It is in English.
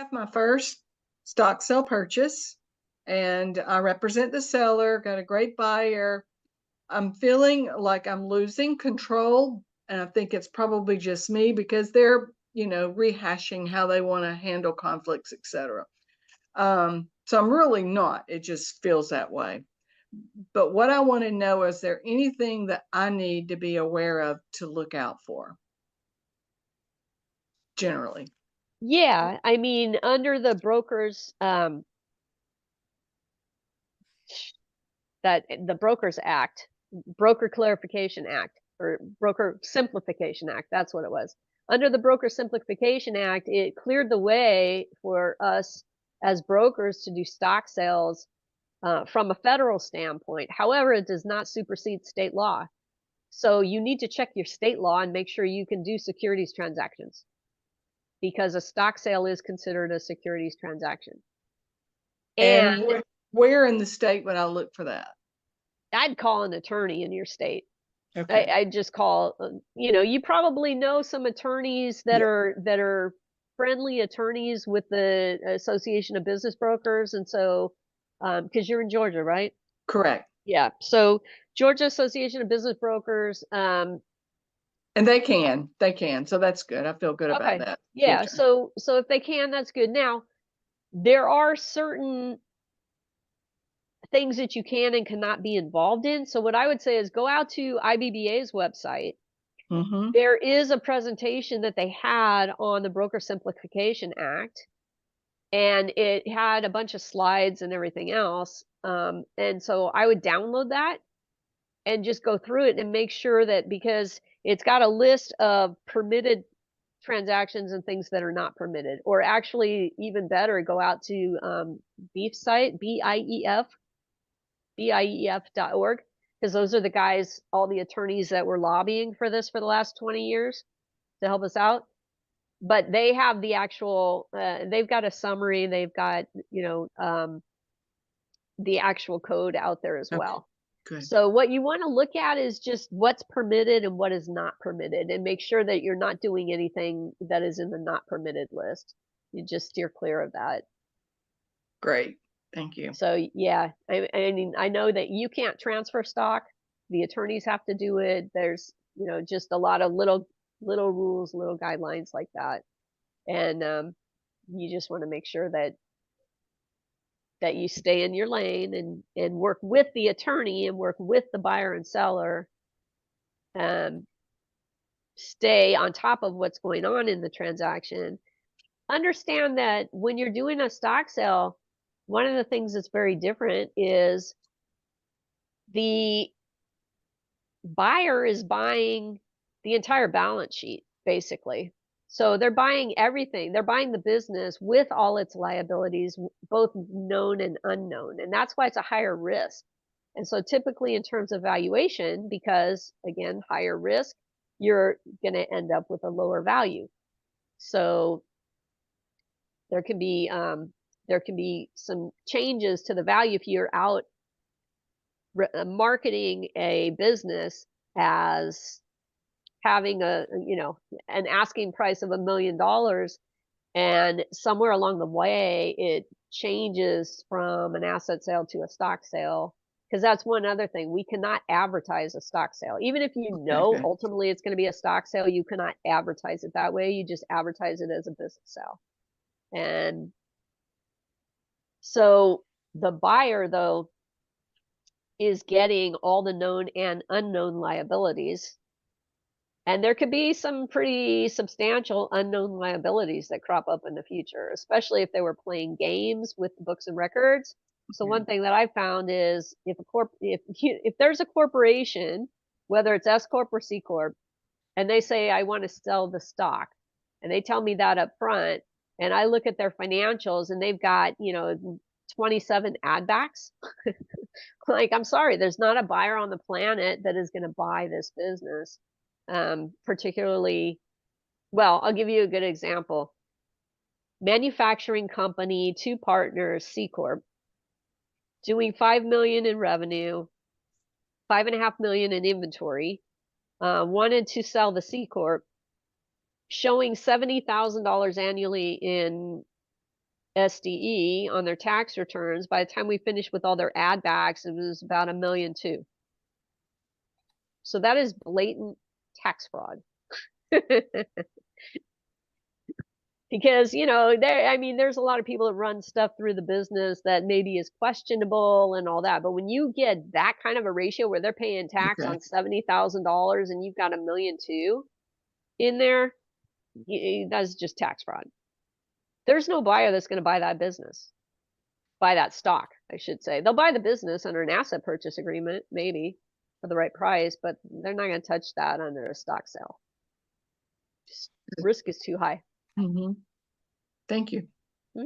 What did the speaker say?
have my first stock sale purchase, and I represent the seller, got a great buyer. I'm feeling like I'm losing control, and I think it's probably just me because they're, rehashing how they want to handle conflicts, etc. So I'm really not. It just feels that way. But what I want to know, is there anything that I need to be aware of to look out for generally? Yeah, I mean, under the the Brokers Act, Broker Clarification Act, or Broker Simplification Act, that's what it was. Under the Broker Simplification Act, it cleared the way for us as brokers to do stock sales from a federal standpoint. However, it does not supersede state law. So you need to check your state law and make sure you can do securities transactions, because a stock sale is considered a securities transaction. And And where in the state would I look for that? I'd call an attorney in your state. Okay. I just call, you probably know some attorneys that Yeah. are friendly attorneys with the Association of Business Brokers, and so, because you're in Georgia, right? Correct. Yeah. So Georgia Association of Business Brokers. And they can. So that's good. I feel good about Okay. that Yeah. feature. So if they can, that's good. Now, there are certain things that you can and cannot be involved in. So what I would say is go out to IBBA's website. Mm-hmm. There is a presentation that they had on the Broker Simplification Act, and it had a bunch of slides and everything else. And so I would download that and just go through it and make sure that, because it's got a list of permitted transactions and things that are not permitted, or actually even better, go out to Beef site, BIEF.org, because those are the guys, all the attorneys that were lobbying for this for the last 20 years to help us out. But they have the actual, they've got a summary, they've got, the actual code out there as Okay. well. Good. So what you want to look at is just what's permitted and what is not permitted, and make sure that you're not doing anything that is in the not permitted list. You just steer clear of that. Great. Thank you. So yeah, I mean, I know that you can't transfer stock. The attorneys have to do it. There's, just a lot of little rules, little guidelines like that. And you just want to make sure that you stay in your lane and work with the attorney and work with the buyer and seller. Um, Stay on top of what's going on in the transaction. Understand that when you're doing a stock sale, one of the things that's very different is the buyer is buying the entire balance sheet, basically. So they're buying everything. They're buying the business with all its liabilities, both known and unknown. And that's why it's a higher risk. And so typically in terms of valuation, because again, higher risk, you're going to end up with a lower value. So there can be some changes to the value if you're out marketing a business as having an asking price of $1 million, and somewhere along the way it changes from an asset sale to a stock sale. Because that's one other thing, we cannot advertise a stock sale. Even if you Okay, know good. ultimately it's going to be a stock sale, you cannot advertise it that way. You just advertise it as a business sale. And so the buyer, though, is getting all the known and unknown liabilities. And there could be some pretty substantial unknown liabilities that crop up in the future, especially if they were playing games with the books and records. So Yeah. one thing that I found is if there's a corporation, whether it's S corp or C corp, and they say I want to sell the stock, and they tell me that up front, and I look at their financials and they've got 27 add backs. Like, I'm sorry, there's not a buyer on the planet that is going to buy this business. Particularly, well, I'll give you a good example. Manufacturing company, two partners, C corp, doing 5 million in revenue, 5.5 million in inventory. Wanted to sell the C corp, showing $70,000 annually in SDE on their tax returns. By the time we finished with all their add backs, it was about $1.2 million. So that is blatant tax fraud. Because, there's a lot of people that run stuff through the business that maybe is questionable and all that. But when you get that kind of a ratio where they're paying tax Okay. on $70,000 and you've got $1.2 million in there, that's just tax fraud. There's no buyer that's going to buy that business, buy that stock, I should say. They'll buy the business under an asset purchase agreement, maybe for the right price, but they're not going to touch that under a stock sale. Just risk is too high. Mm-hmm. Thank you. Mhm.